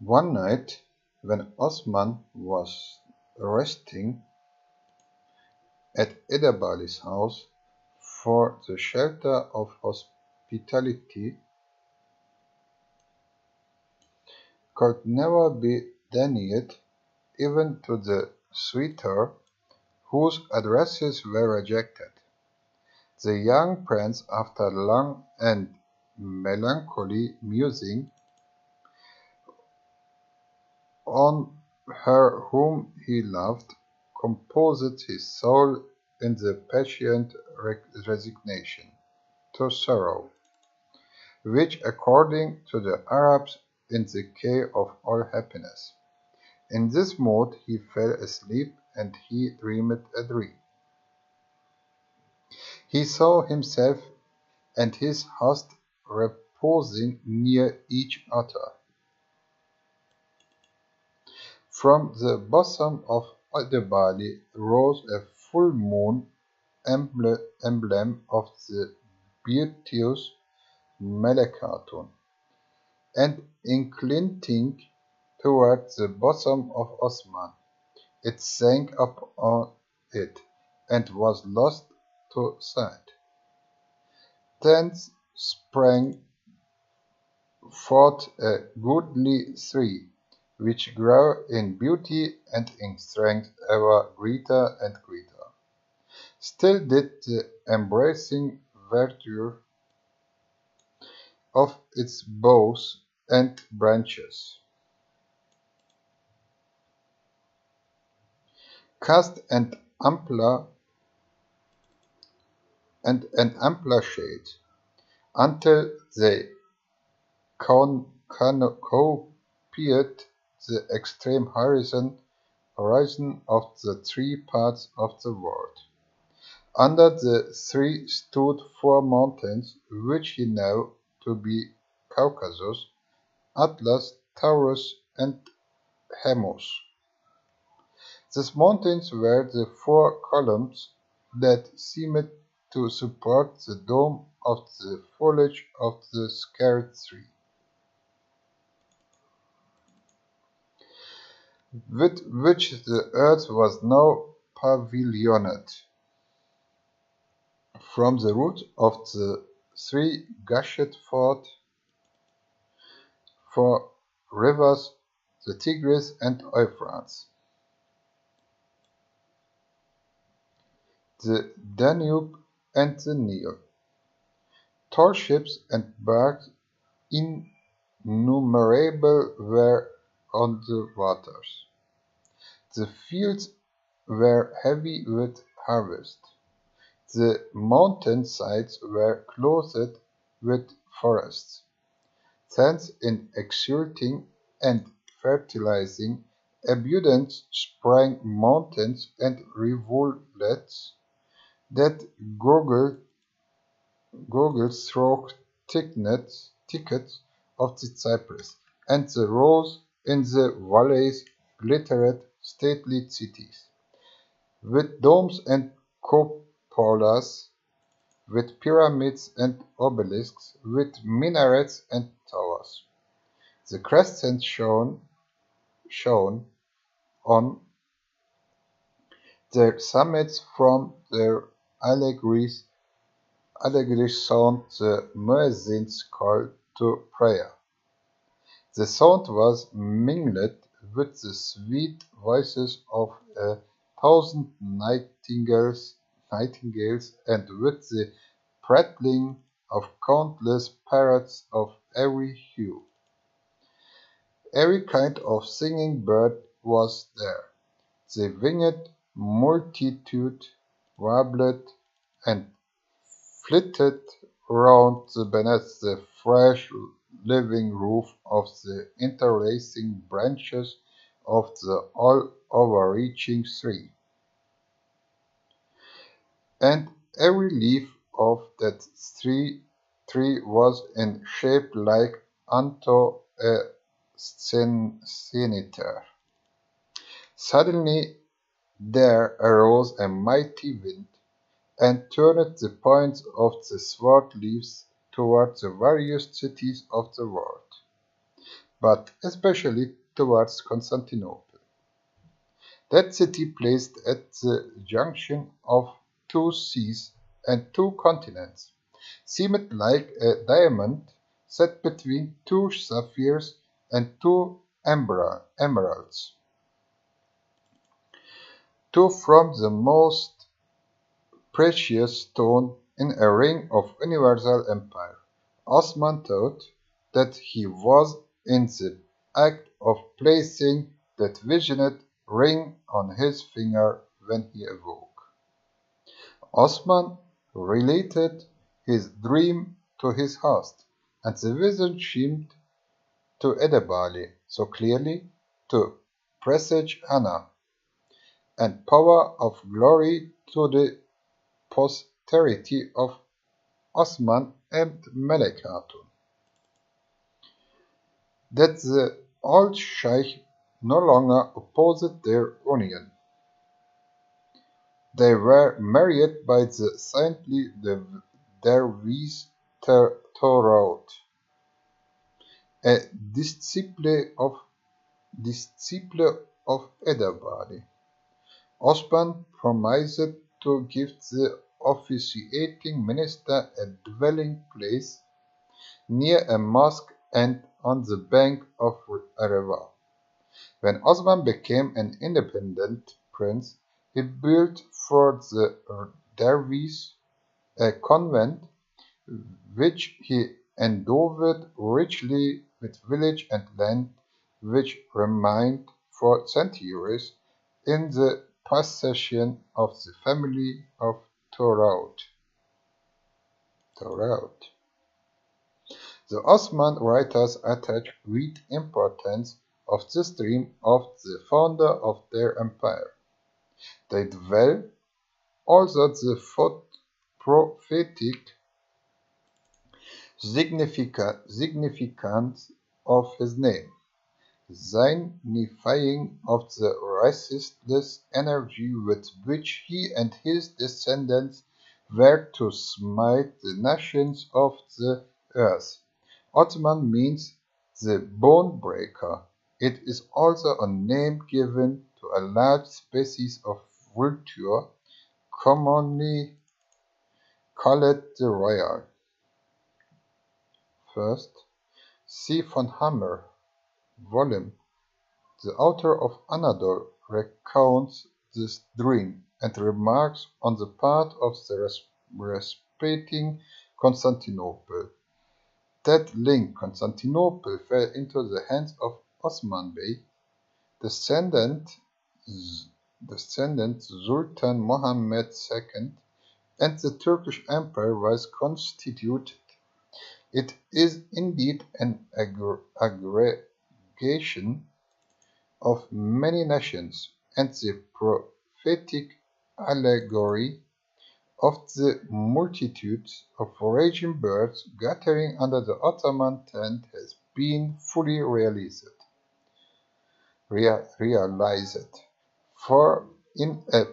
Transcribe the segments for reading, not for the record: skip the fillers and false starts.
One night, when Osman was resting at Edebali's house for the shelter of hospitality, could never be denied even to the suitor whose addresses were rejected. The young prince, after long and melancholy musing on her whom he loved, composed his soul in the patient resignation to sorrow, which, according to the Arabs, is the key of all happiness. In this mood he fell asleep, and he dreamed a dream. He saw himself and his host reposing near each other. From the bosom of Edebali rose a full moon, emblem of the beauteous Melek-Hatun, and inclining toward the bosom of Osman, it sank upon it, and was lost to sight. Thence sprang forth a goodly tree, which grew in beauty and in strength ever greater and greater. Still did the embracing verdure of its boughs and branches cast an ampler shade, until they copied the extreme horizon of the three parts of the world. Under the three stood four mountains, which he knew to be Caucasus, Atlas, Taurus, and Haemus. These mountains were the four columns that seemed to support the dome of the foliage of the sacred tree, with which the earth was now pavilioned. From the root of the tree gushed forth four rivers, the Tigris and Euphrates, the Danube and the Nile. Tall ships and barks innumerable were on the waters. The fields were heavy with harvest. The mountain sides were clothed with forests. Thence in exulting and fertilizing abundance sprang mountains and rivulets that gurgled through thickets of the cypress, and the rose in the valleys glittered stately cities, with domes and cupolas, with pyramids and obelisks, with minarets and towers. The crescents shone on their summits. From their allegories sound the muezzin's call to prayer. The sound was mingled with the sweet voices of 1,000 nightingales, and with the prattling of countless parrots of every hue. Every kind of singing bird was there. The winged multitude warbled and flitted round beneath the fresh living roof of the interlacing branches of the all-overreaching tree, and every leaf of that tree was in shape like unto a scimitar. Suddenly there arose a mighty wind, and turned the points of the sword leaves toward the various cities of the world. but especially towards Constantinople. That city, placed at the junction of two seas and two continents, seemed like a diamond set between two sapphires and two emeralds. Two from the most precious stone in a ring of universal empire. Osman thought that he was in the act of placing that visioned ring on his finger when he awoke. Osman related his dream to his host, and the vision seemed to Edebali so clearly to presage honor and power of glory to the posterity of Osman and Melek Hatun, that the old Sheikh no longer opposed their union. They were married by the saintly Dervish Torot, a disciple of Edebali. Osman promised to give the officiating minister a dwelling place near a mosque and on the bank of a river. When Osman became an independent prince, he built for the dervish a convent which he endowed richly with village and land, which remained for centuries in the possession of the family of Torot. The Ottoman writers attach great importance of this dream of the founder of their empire. They dwell also the prophetic significance of his name, signifying of the resistless energy with which he and his descendants were to smite the nations of the earth. Ottoman means the bone breaker. It is also a name given to a large species of vulture, commonly called the royal. First, C. von Hammer, Volume. The author of Anadol recounts this dream and remarks on the part of the respecting Constantinople. That link Constantinople fell into the hands of Osman Bey, descendant Sultan Mohammed II, and the Turkish Empire was constituted. It is indeed an aggregation of many nations, and the prophetic allegory of the multitudes of foraging birds gathering under the Ottoman tent has been fully realized. For in a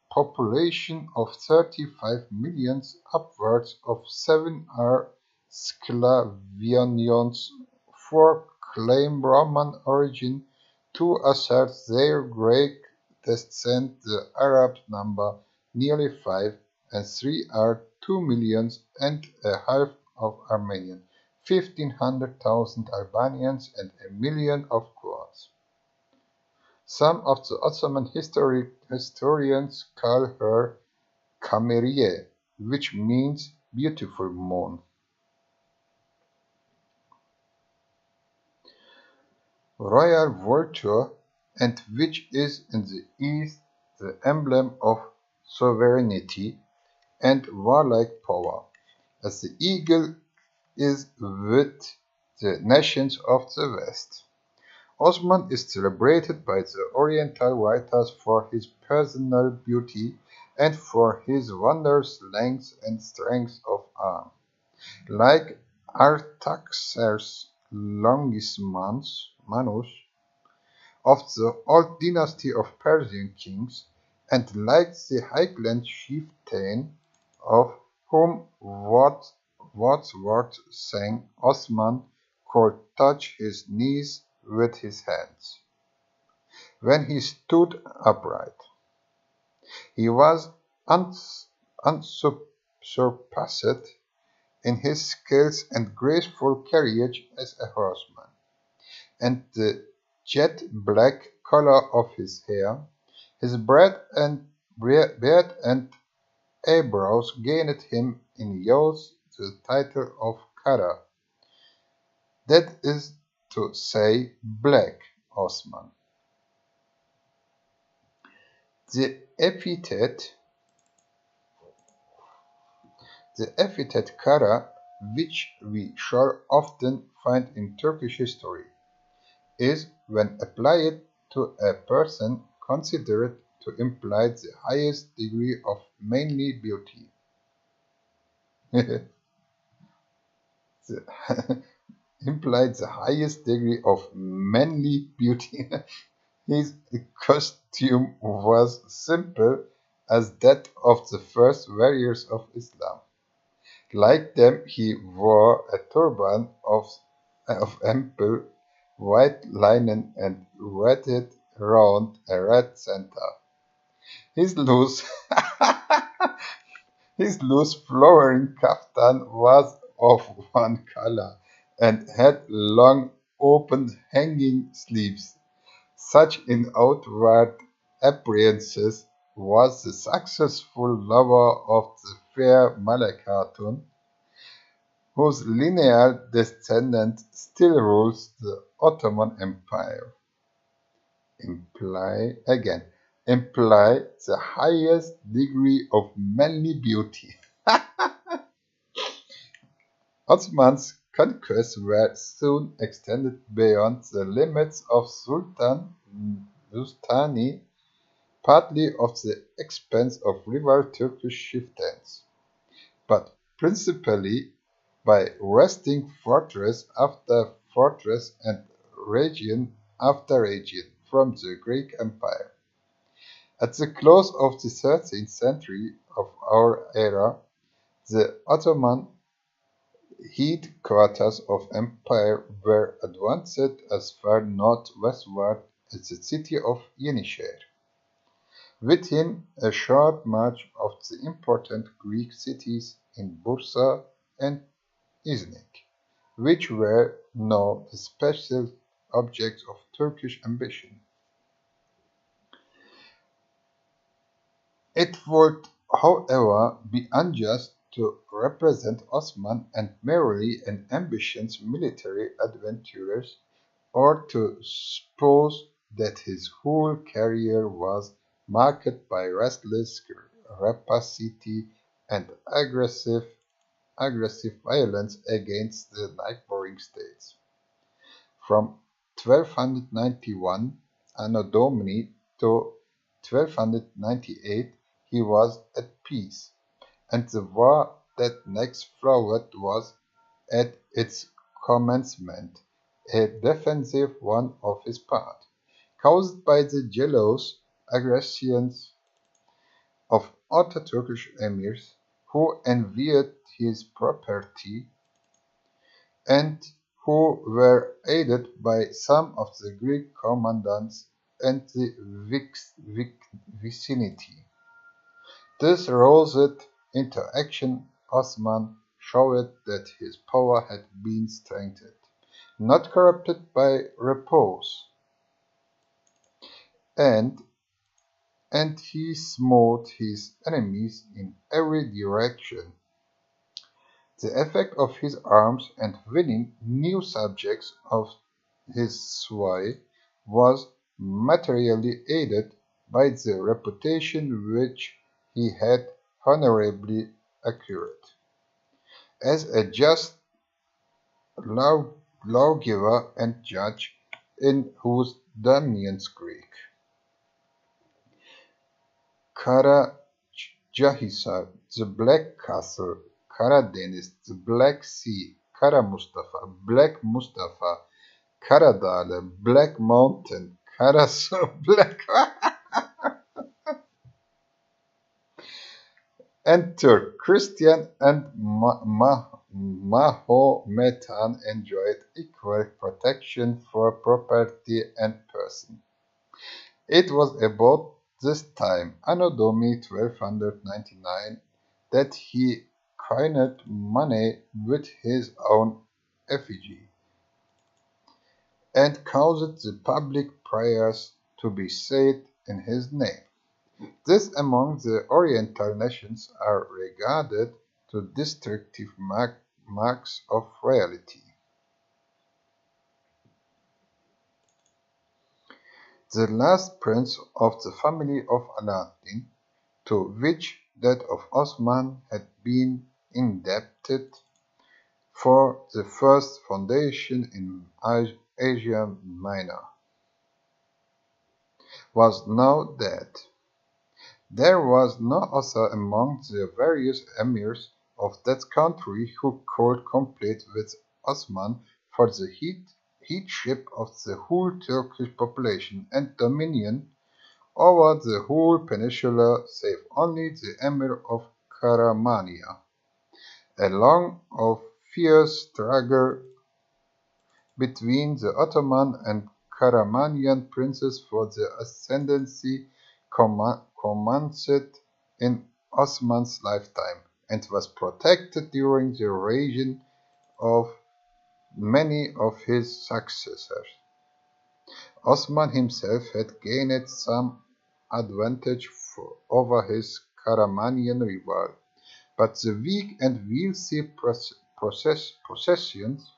population of 35 millions, upwards of 7 are Sclavonians, 4 claim Roman origin, 2 assert their Greek descent, the Arab number nearly 5, and 3 are 2 millions and a half of Armenian, 1,500,000 Albanians, and a million of Kurds. Some of the Ottoman historians call her Kameriye, which means beautiful moon. Royal vulture, and which is in the east the emblem of sovereignty and warlike power, as the eagle is with the nations of the west. Osman is celebrated by the Oriental writers for his personal beauty and for his wondrous length and strength of arm. Like Artaxerxes Longimanus of the old dynasty of Persian kings, and like the Highland chieftain of whom Wordsworth sang, Osman could touch his knees with his hands. When he stood upright, he was unsurpassed in his skills and graceful carriage as a horseman, and the jet black color of his hair, his beard and eyebrows gained him in youth the title of Kara, that is to say, Black Osman. The epithet Kara, which we shall often find in Turkish history, is, when applied to a person, considered to imply the highest degree of manly beauty. Implied the highest degree of manly beauty. His costume was simple as that of the first warriors of Islam. Like them, he wore a turban of ample white linen and wrapped round a red center. His loose flowing kaftan was of one color and had long, open, hanging sleeves. Such in outward appearances was the successful lover of the fair Malek Hatun, whose lineal descendant still rules the Ottoman Empire. Imply the highest degree of manly beauty. Osman's conquests were soon extended beyond the limits of Sultani, partly at the expense of rival Turkish chieftains, but principally by wresting fortress after fortress and region after region from the Greek Empire. At the close of the 13th century of our era, the Ottoman headquarters of empire were advanced as far northwestward as the city of Yenişehir, within a short march of the important Greek cities in Bursa and Iznik, which were now the special objects of Turkish ambition. It would, however, be unjust to represent Osman as merely an ambitious military adventurer, or to suppose that his whole career was marked by restless rapacity and aggressive violence against the neighboring states. From 1291 Anno Domini to 1298 he was at peace, and the war that next followed was, at its commencement, a defensive one of his part, caused by the jealous aggressions of other Turkish emirs, who envied his property and who were aided by some of the Greek commandants and the vicinity. This roused into action. Osman showed that his power had been strengthened, not corrupted by repose, and he smote his enemies in every direction. The effect of his arms and winning new subjects of his sway was materially aided by the reputation which he had honorably acquired as a just lawgiver and judge in whose dominions Greek. Kara Jahisar, the Black Castle, Kara Deniz, the Black Sea, Kara Mustafa, Black Mustafa, Kara Dağ, Black Mountain, Kara Black and Turk, Christian and Mahometan enjoyed equal protection for property and person. It was about this time, Anno Domini 1299, that he coined money with his own effigy, and caused the public prayers to be said in his name. This among the Oriental nations are regarded to distinctive marks of royalty. The last prince of the family of Aladdin, to which that of Osman had been indebted for the first foundation in Asia Minor, was now dead. There was no other among the various emirs of that country who could compete with Osman for the headship of the whole Turkish population and dominion over the whole peninsula save only the Emir of Karamania. A long of fierce struggle between the Ottoman and Karamanian princes for the ascendancy commenced in Osman's lifetime, and was protected during the reign of many of his successors. Osman himself had gained some advantage over his Karamanian rival, but the weak and wealthy possessions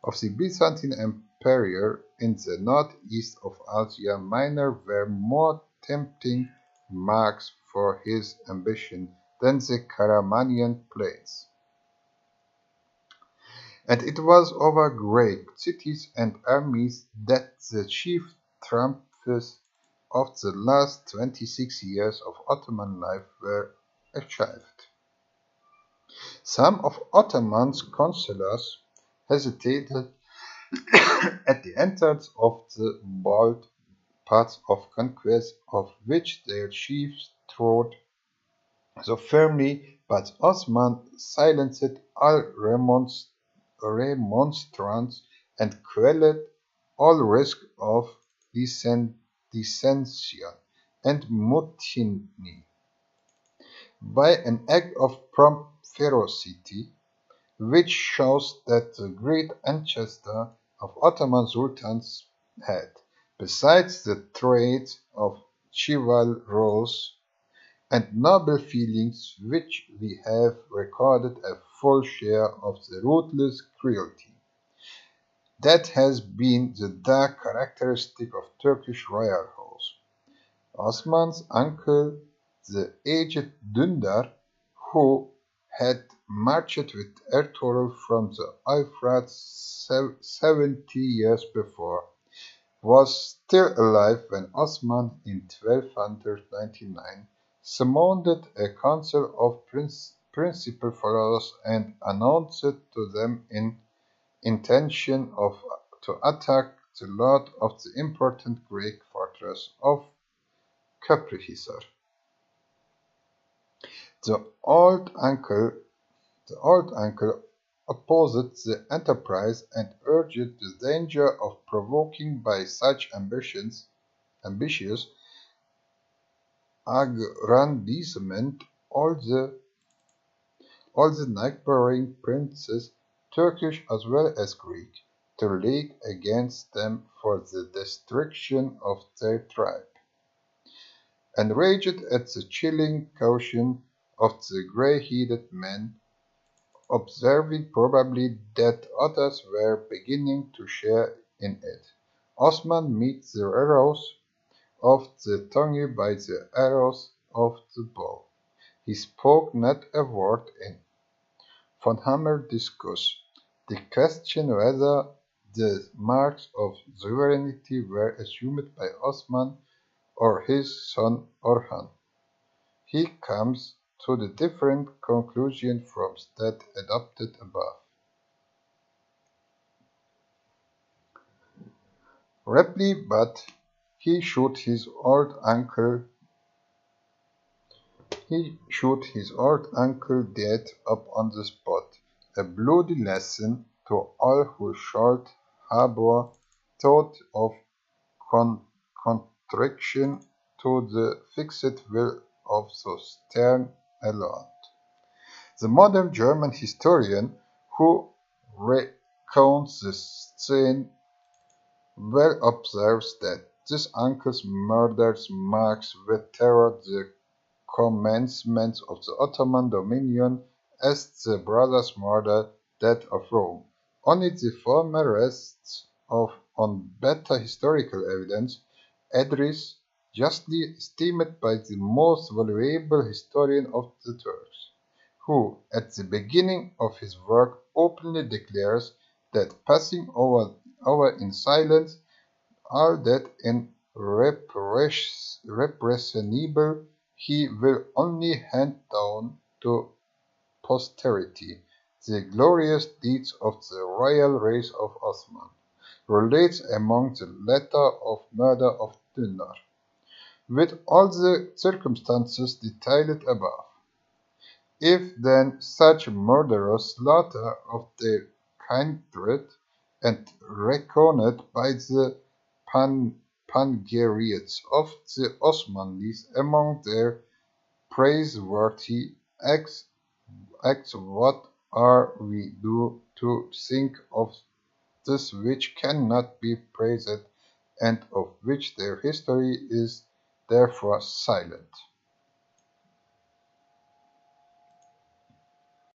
of the Byzantine Empire in the northeast of Asia Minor were more tempting marks for his ambition than the Karamanian plains. And it was over great cities and armies that the chief triumphs of the last 26 years of Ottoman life were achieved. Some of Ottoman's councillors hesitated at the entrance of the bold paths of conquest of which their chiefs trod so firmly, but Osman silenced all remonstrance and quelled all risk of dissension and mutiny by an act of prompt ferocity, which shows that the great ancestor of Ottoman sultans had, besides the traits of chivalrous and noble feelings which we have recorded, a full share of the ruthless cruelty that has been the dark characteristic of Turkish royal house. Osman's uncle, the aged Dündar, who had marched with Ertuğrul from the Euphrates 70 years before, was still alive when Osman in 1299 summoned a council of principal followers and announced to them in intention to attack the lord of the important Greek fortress of Kaprishisar. The old uncle opposed the enterprise and urged the danger of provoking by such ambitious aggrandizement all the neighboring princes, Turkish as well as Greek, to league against them for the destruction of their tribe. Enraged at the chilling caution of the grey-headed men, observing probably that others were beginning to share in it, Osman met the arrows of the tongue by the arrows of the bow. He spoke not a word in von Hammer discussed the question whether the marks of sovereignty were assumed by Osman or his son Orhan. He comes to the different conclusion from that adopted above. Rapidly, but he shot his old uncle dead up on the spot, a bloody lesson to all who should harbor thought of contraction to the fixed will of so stern a lord. The modern German historian who recounts the scene well observes that this uncle's murder marks with terror the commencement of the Ottoman dominion as the brother's murder that of Rome. Only the former rests on better historical evidence. Edris, justly esteemed by the most valuable historian of the Turks, who, at the beginning of his work, openly declares that passing over in silence all that irrepressible he will only hand down to posterity the glorious deeds of the royal race of Osman, relates among the latter of murder of Dündar, with all the circumstances detailed above. If then such murderous slaughter of their kindred, and reckoned by the panegyrics of the Osmanlis among their praiseworthy acts, what are we to think of this which cannot be praised, and of which their history is therefore silent?